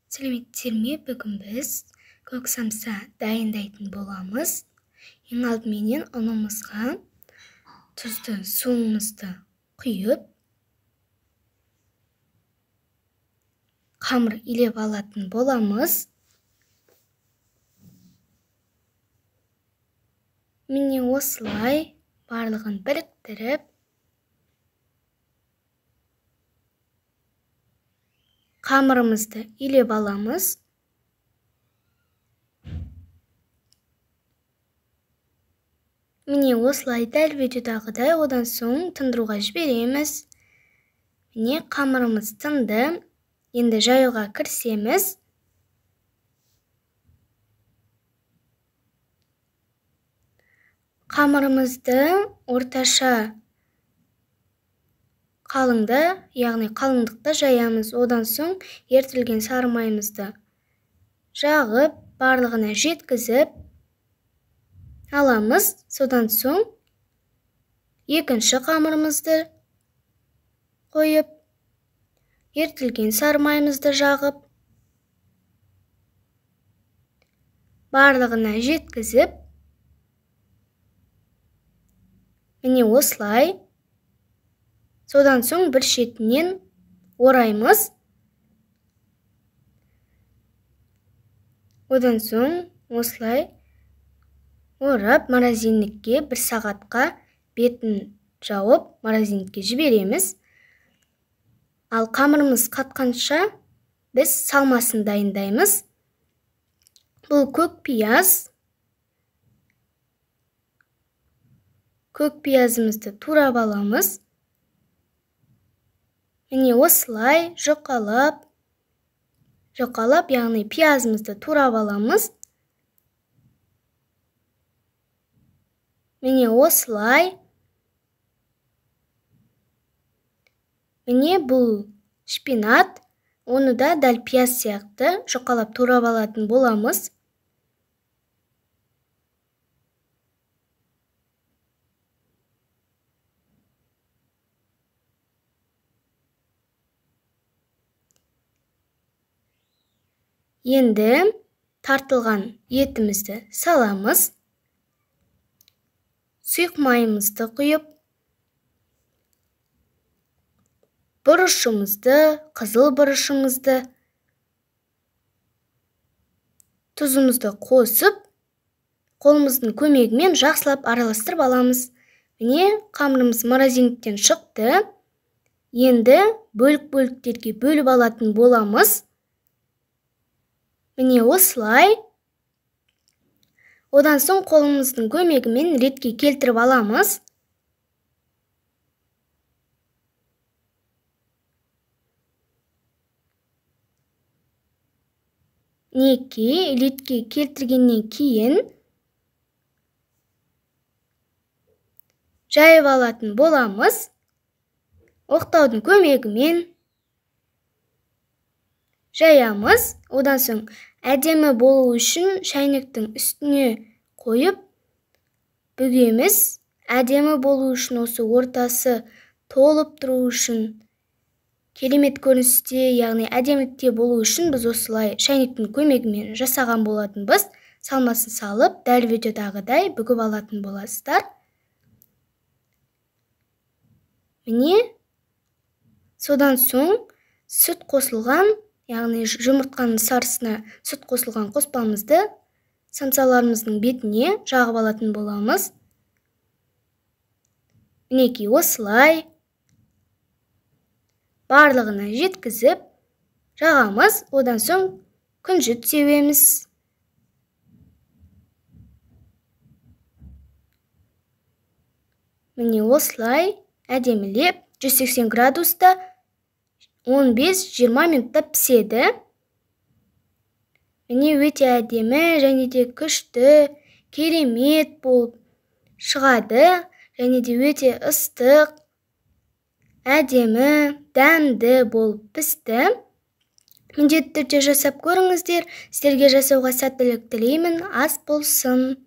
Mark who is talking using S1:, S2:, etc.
S1: Сәлеметсіздер ме? Бүгін біз көк самса дайындайтын боламыз. Ең алдыменен ұнымызға тұзды суымызды құйып, қамыр илеп алатын боламыз. Міне осылай барлығын біріктіріп, қамырымызды илеп аламыз. Міне осылай дәл видеодағыдай, одан соң тындыруға жібереміз. Міне қамырымыз тынды. Енді жаюға кірісеміз. Қамырымызды орташа қалыңда, яғни қалыңдықта жаямыз. Одан соң ертілген сары майымызды жағып, барлығына жеткізіп аламыз. Содан соң екінші қамырымызды қойып, ертілген сары майымызды жағып, барлығына жеткізіп, міне осылай. Содан соң бір шетінен ораймыз. Одан соң осылай орап, морозильникке 1 сағатқа бетін жауып, морозильникке жібереміз. Ал қамырымыз қатқанша біз салмасын дайындаймыз. Бұл көк пияз. Көк пиязымызды турап аламыз. Міне осылай жұқалап, яғни пиязымызды турап аламыз. Міне осылай. Міне бұл шпинат. Оны да дәл пияз сияқты жұқалап турап алатын боламыз. Енді тартылған етімізді саламыз. Сұйық майымызды құйып, бұрышымызды, қызыл бұрышымызды, тұзымызды қосып, қолымыздың көмегімен жақсылап араластырып аламыз. Міне қамырымыз морозильниктен шықты. Енді бөлік-бөліктерге бөліп алатын боламыз. Міне осылай. Одан соң қолымыздың көмегімен ретке келтіріп аламыз. Ретке келтіргеннен кейін жайып алатын боламыз. Оқтаудың көмегімен жаямыз. Одан соң әдемі болу үшін шайнектің үстіне қойып бүгеміз. Әдемі болу үшін, осы ортасы толып тұру үшін, керемет көріністе, яғни әдемілікте болу үшін біз осылай шайнектің көмегімен жасаған болатынбыз. Салмасын салып, дәл видеодағыдай бүгіп алатын боласыздар. Міне, содан соң сүт қосылған, яғни жұмыртқаның сарысына сүт қосылған қоспамызды самсаларымыздың бетіне жағып алатын боламыз. Мінекей осылай барлығына жеткізіп жағамыз. Одан соң күнжіт сеуеміз. Міне осылай әдемілеп 180 градуста 15-20 минутта піседі. Міне өте әдемі және де күшті, керемет болып шығады. Және де өте ыстық, әдемі, дәмді болып пісті. Міндетті түрде жасап көріңіздер. Сіздерге жасауға сәттілік тілеймін. Ас болсын.